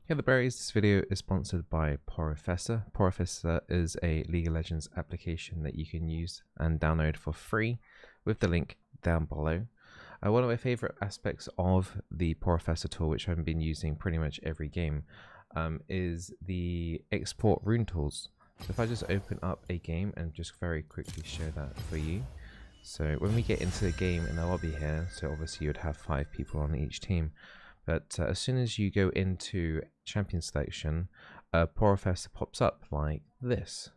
Hey the berries, this video is sponsored by Professor. Professor is a League of Legends application that you can use and download for free with the link down below. One of my favorite aspects of the Professor tool, which I've been using pretty much every game, is the export rune tools. So if I just open up a game and just very quickly show that for you. So when we get into the game in the lobby here, so obviously you would have 5 people on each team. But as soon as you go into champion selection, Professor pops up like this.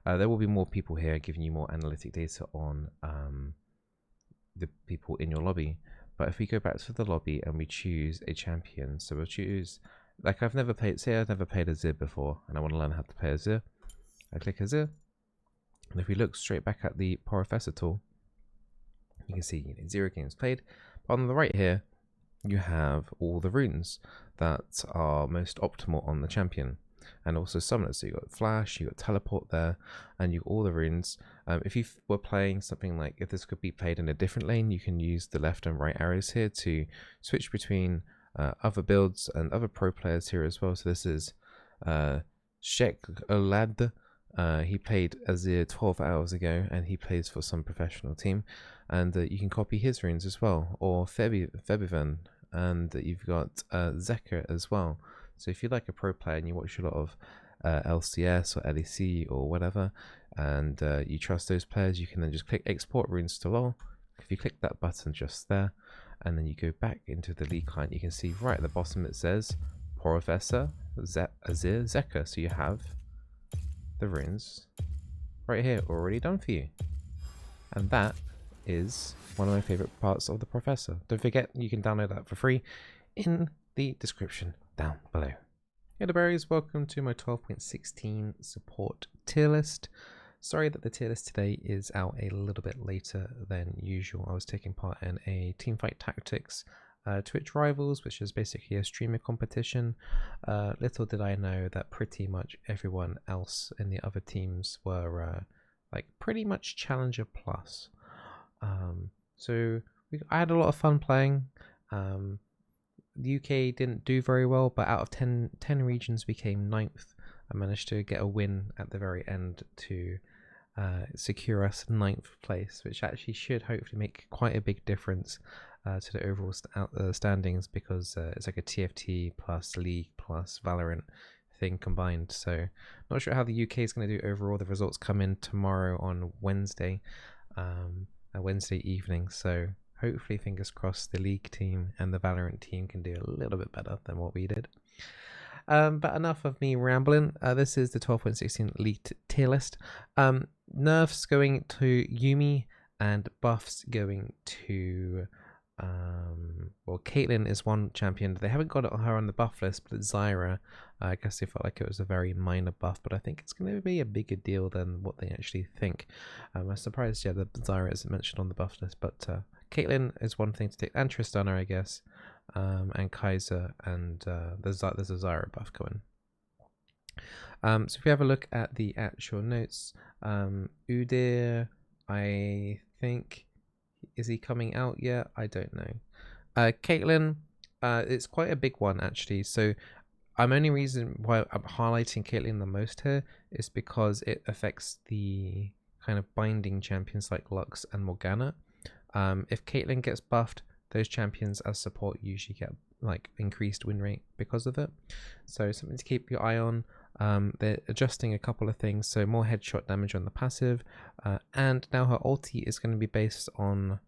There will be more people here giving you more analytic data on the people in your lobby. But if we go back to the lobby and we choose a champion, so we'll choose, like I've never played a Zyra before, and I want to learn how to play a Zyra. I click a Zyra, and if we look straight back at the Professor tool, you can see 0 games played. But on the right here, you have all the runes that are most optimal on the champion, and also summoners. So you got flash, you got teleport there, and you got all the runes. If you were playing something like, if this could be played in a different lane, you can use the left and right arrows here to switch between other builds and other pro players here as well. So this is Shek Olad. He played Azir 12 hours ago, and he plays for some professional team, and you can copy his runes as well, or Febivan, and you've got Zekka as well. So if you're like a pro player and you watch a lot of LCS or LEC or whatever, and you trust those players, you can then just click export runes to LoL. If you click that button just there, and then you go back into the League client, you can see right at the bottom it says Professor Azir Zekka. So you have the runes right here already done for you, and that is one of my favorite parts of the Professor. Don't forget, you can download that for free in the description down below. Hey the berries, welcome to my 12.16 support tier list. Sorry that the tier list today is out a little bit later than usual. I was taking part in a Teamfight Tactics Twitch Rivals, which is basically a streamer competition. Little did I know that pretty much everyone else in the other teams were like pretty much Challenger plus. So I had a lot of fun playing. The UK didn't do very well, but out of 10 regions we came 9th. I managed to get a win at the very end to secure us 9th place, which actually should hopefully make quite a big difference to the overall standings, because it's like a TFT plus League plus Valorant thing combined. So not sure how the UK is going to do overall. The results come in tomorrow on Wednesday, a Wednesday evening. So hopefully, fingers crossed, the League team and the Valorant team can do a little bit better than what we did. But enough of me rambling. This is the 12.16 League tier list. Nerfs going to YUUMI and buffs going to well, Caitlyn is one champion. They haven't got her on the buff list, but it's Zyra. I guess they felt like it was a very minor buff, but I think it's going to be a bigger deal than what they actually think. I'm surprised, yeah, that Zyra isn't mentioned on the buff list, but Caitlyn is one thing to take, and Tristana, I guess, and Kaiser, and there's a Zyra buff going. So if we have a look at the actual notes, Udyr, I think, is he coming out yet? I don't know. Caitlyn, it's quite a big one actually. So only reason why I'm highlighting Caitlyn the most here is because it affects the kind of binding champions like Lux and Morgana. If Caitlyn gets buffed, those champions as support usually get like increased win rate because of it. So something to keep your eye on. They're adjusting a couple of things, so more headshot damage on the passive, and now her ulti is going to be based on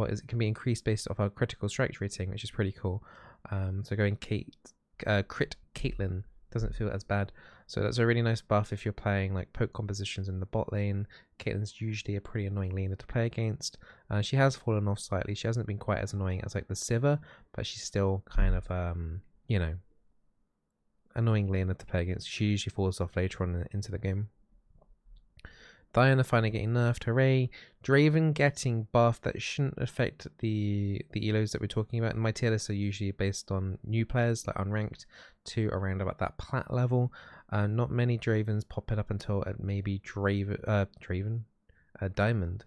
it can be increased based off her critical strike rating, which is pretty cool. So going crit Caitlyn doesn't feel as bad, so that's a really nice buff if you're playing like poke compositions in the bot lane. Caitlyn's usually a pretty annoying laner to play against. She has fallen off slightly. She hasn't been quite as annoying as like the Sivir, but she's still kind of you know, annoying laner to play against. She usually falls off later on into the game. Diana finally getting nerfed, hooray. Draven getting buffed. That shouldn't affect the elos that we're talking about. And my tier lists are usually based on new players, like unranked, to around about that plat level. Not many Dravens popping up until at maybe Diamond,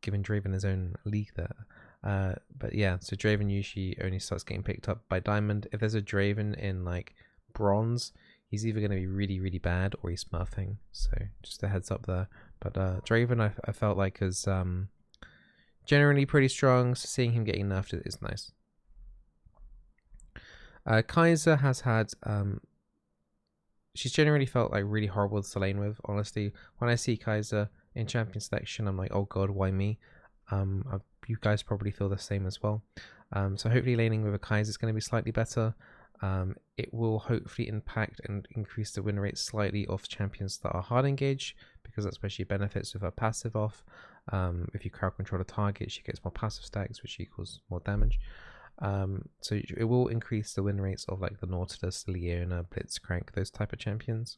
giving Draven his own league there. But yeah, so Draven usually only starts getting picked up by Diamond. If there's a Draven in like Bronze, he's either going to be really, really bad or he's smurfing. So just a heads up there. But Draven, I felt like is generally pretty strong. So seeing him getting nerfed is nice. Kaiser has had she's generally felt like really horrible to lane with. Honestly, when I see Kaiser in champion selection, I'm like, oh god, why me? You guys probably feel the same as well. So hopefully laning with a Kaiser is going to be slightly better. It will hopefully impact and increase the win rate slightly of champions that are hard engaged, because that's where she benefits with her passive off. If you crowd control a target, she gets more passive stacks, which equals more damage. So it will increase the win rates of like the Nautilus, Leona, Blitzcrank, those type of champions.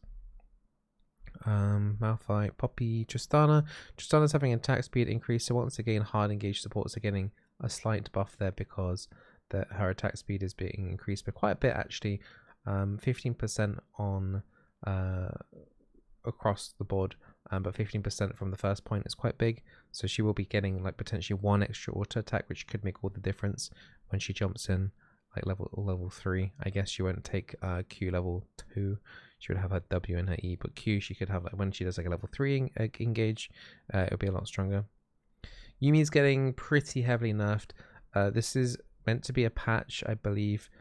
Malphite, Poppy, Tristana. Tristana's having an attack speed increase, so once again hard engaged supports are getting a slight buff there because her attack speed is being increased by quite a bit actually. 15% on across the board, but 15% from the first point is quite big, so she will be getting like potentially 1 extra auto attack, which could make all the difference when she jumps in like level 3. I guess she won't take Q level 2. She would have her W and her E, but Q she could have like when she does like a level 3 engage, it'll be a lot stronger. Yuumi's getting pretty heavily nerfed. This is meant to be a patch, I believe,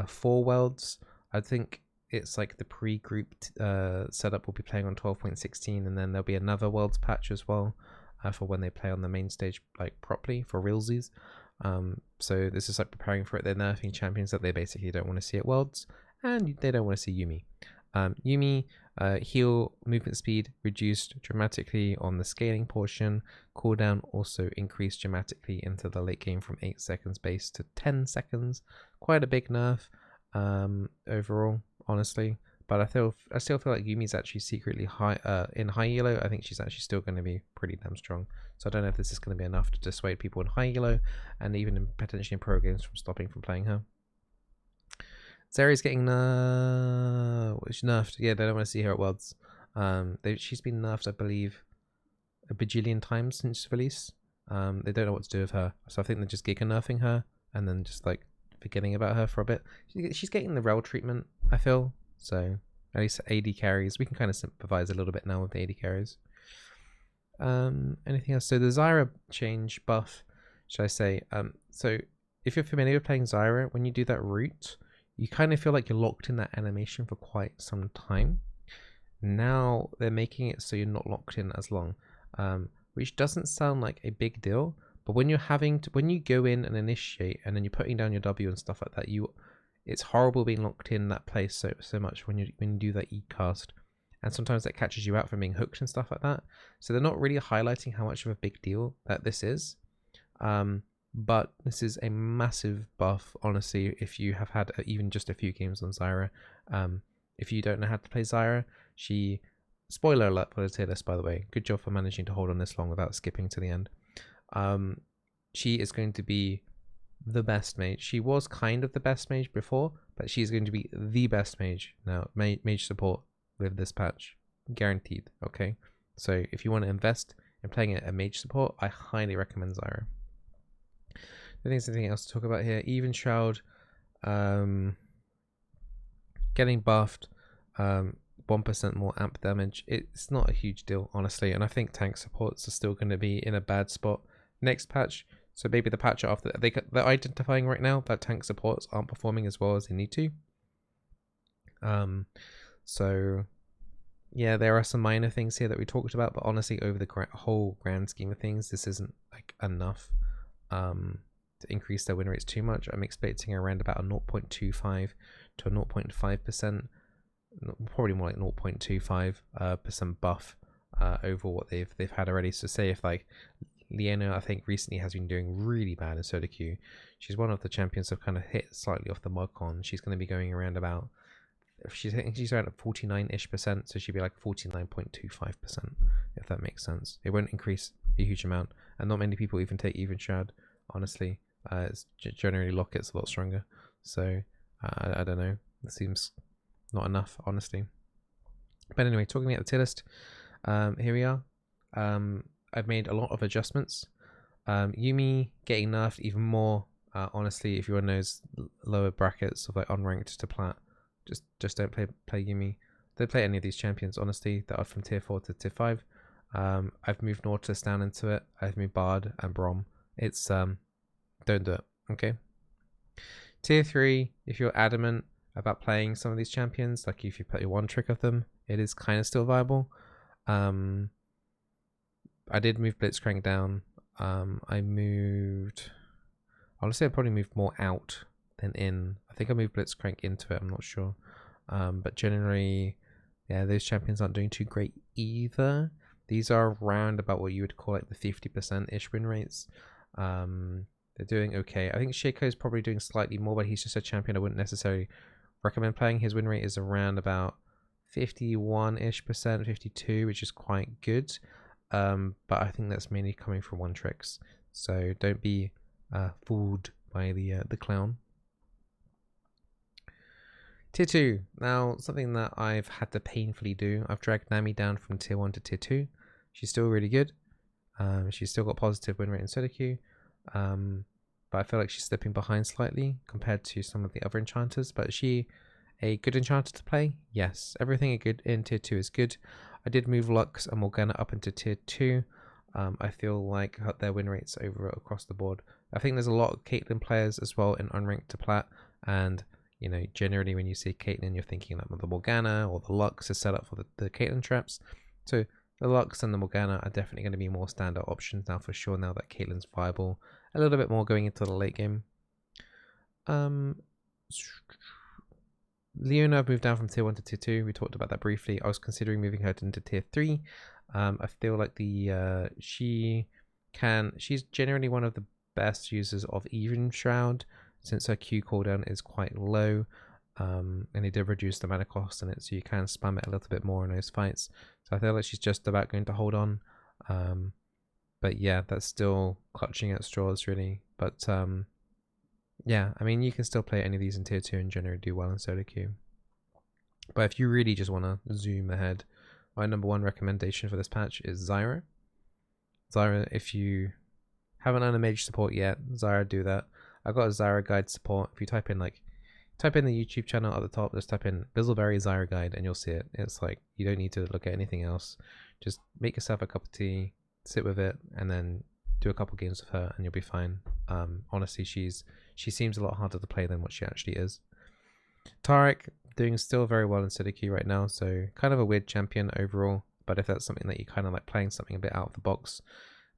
for Worlds. I think it's like the pre-grouped setup will be playing on 12.16, and then there'll be another Worlds patch as well for when they play on the main stage like properly for realsies. So this is like preparing for it. They're nerfing champions that they basically don't want to see at Worlds, and they don't want to see Yuumi. Yuumi heal movement speed reduced dramatically on the scaling portion. Cooldown also increased dramatically into the late game from 8 seconds base to 10 seconds. Quite a big nerf overall, honestly. But I still feel like Yuumi's actually secretly high in high elo. I think she's actually still going to be pretty damn strong. So I don't know if this is going to be enough to dissuade people in high elo and even potentially in pro games from stopping from playing her. Zyra's getting nerfed. Yeah, they don't want to see her at Worlds. She's been nerfed, I believe, a bajillion times since release. They don't know what to do with her, so I think they're just giga nerfing her and then just like forgetting about her for a bit. She's getting the rel treatment, I feel. So at least AD carries, we can kind of sympathize a little bit now with the AD carries. Anything else? So the Zyra change buff, should I say? So if you're familiar with playing Zyra, when you do that route, you kind of feel like you're locked in that animation for quite some time. Now they're making it so you're not locked in as long, which doesn't sound like a big deal, but when you're when you go in and initiate and then you're putting down your W and stuff like that, it's horrible being locked in that place so much when you do that E-cast, and sometimes that catches you out from being hooked and stuff like that. So they're not really highlighting how much of a big deal that this is. But this is a massive buff, honestly, if you have had even just a few games on Zyra. If you don't know how to play Zyra, spoiler alert for the tier list, by the way, good job for managing to hold on this long without skipping to the end. She is going to be the best mage. She was kind of the best mage before, but she's going to be the best mage now, mage support with this patch, guaranteed. Okay, so if you want to invest in playing a mage support, I highly recommend Zyra. I think there's anything else to talk about here. Even Shroud getting buffed, 1% more amp damage. It's not a huge deal, honestly, and I think tank supports are still going to be in a bad spot next patch. So maybe the patch after they're identifying right now that tank supports aren't performing as well as they need to. So yeah, there are some minor things here that we talked about, but honestly, over the whole grand scheme of things, this isn't like enough to increase their win rates too much. I'm expecting around about a 0.25 to a 0.5%, probably more like 0.25% buff over what they've had already. So say if like Leona, I think recently has been doing really bad in solo queue. She's one of the champions I've kind of hit slightly off the mark on. She's going to be going around about, she's around at 49-ish%, so she'd be like 49.25%, if that makes sense. It won't increase a huge amount, and not many people even take even Shroud, honestly. It's generally Locket's a lot stronger, so I don't know, it seems not enough, honestly. But anyway, talking about the tier list, here we are. I've made a lot of adjustments. YUUMI getting nerfed even more. Honestly, if you're in those lower brackets of like unranked to plat, just don't play YUUMI. Don't play any of these champions, honestly, that are from tier 4 to tier 5. I've moved Nautilus down into it. I've moved Bard and Brom. It's don't do it, okay? Tier 3, if you're adamant about playing some of these champions, like if you play one trick of them, it is kind of still viable. I did move Blitzcrank down. Honestly, I probably moved more out than in. I think I moved Blitzcrank into it, I'm not sure. But generally, yeah, those champions aren't doing too great either. These are around about what you would call like the 50%-ish win rates. They're doing okay. I think Shaco is probably doing slightly more, but he's just a champion I wouldn't necessarily recommend playing. His win rate is around about 51-ish%, 52, which is quite good. But I think that's mainly coming from one tricks. So don't be fooled by the clown. Tier 2. Now, something that I've had to painfully do. I've dragged Nami down from tier 1 to tier 2. She's still really good. She's still got positive win rate in solo queue. But I feel like she's slipping behind slightly compared to some of the other enchanters. But is she a good enchanter to play? Yes. Everything good in tier 2 is good. I did move Lux and Morgana up into tier 2. I feel like their win rates over across the board. I think there's a lot of Caitlyn players as well in unranked to plat, and you know, generally when you see Caitlyn, you're thinking like the Morgana or the Lux is set up for the Caitlyn traps. So the Lux and the Morgana are definitely going to be more standout options now for sure, now that Caitlyn's viable a little bit more going into the late game. Leona I've moved down from tier 1 to tier 2. We talked about that briefly. I was considering moving her into tier 3. I feel like she's generally one of the best users of Even Shroud, since her Q cooldown is quite low, and they did reduce the mana cost in it, so you can spam it a little bit more in those fights. So I feel like she's just about going to hold on. But yeah, that's still clutching at straws really. But yeah, I mean, you can still play any of these in tier 2 and generally do well in solo queue. But if you really just want to zoom ahead, my number 1 recommendation for this patch is Zyra. Zyra, if you haven't earned a mage support yet, Zyra, do that. I've got a Zyra guide support. If you type in the YouTube channel at the top, just type in Bizzleberry Zyra guide and you'll see it. It's like, you don't need to look at anything else. Just make yourself a cup of tea, sit with it, and then do a couple games with her and you'll be fine. Honestly, she seems a lot harder to play than what she actually is. Tarek, doing still very well in solo queue right now, so kind of a weird champion overall, but if that's something that you kind of like, playing something a bit out of the box,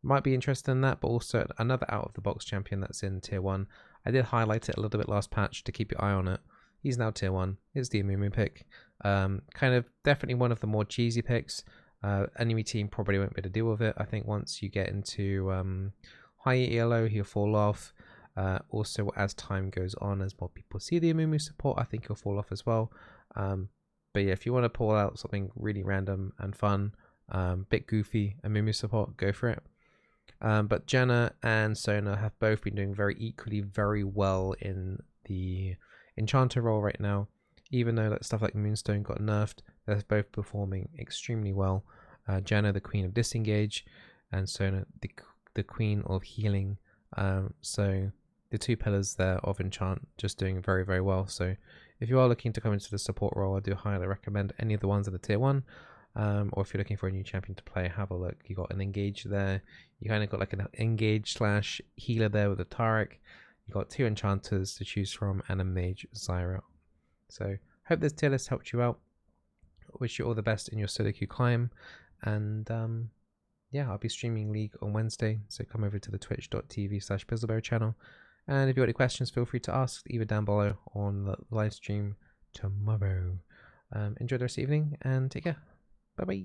might be interested in that. But also another out of the box champion that's in tier 1, I did highlight it a little bit last patch to keep your eye on it. He's now tier 1. It's the YUUMI pick. Kind of definitely one of the more cheesy picks. Enemy team probably won't be able to deal with it. I think once you get into high ELO, he'll fall off. Also, as time goes on, as more people see the YUUMI support, I think he'll fall off as well. But yeah, if you want to pull out something really random and fun, bit goofy, and YUUMI support, go for it. But Jenna and Sona have both been doing very well in the enchanter role right now. Even though that stuff like Moonstone got nerfed, they're both performing extremely well. Jenna, the queen of disengage, and Sona, the queen of healing. So the 2 pillars there of enchant just doing very well. So if you are looking to come into the support role, I do highly recommend any of the ones in the tier 1. Or if you're looking for a new champion to play, have a look. You got an engage there. You kind of got like an engage / healer there with a Tarek. You got 2 enchanters to choose from and a mage Zyra. So hope this tier list helped you out. Wish you all the best in your solo queue climb. And yeah, I'll be streaming League on Wednesday, so come over to the twitch.tv/Bizzleberry channel. And if you've got any questions, feel free to ask either down below on the live stream tomorrow. Enjoy the rest of the evening and take care. Bye bye.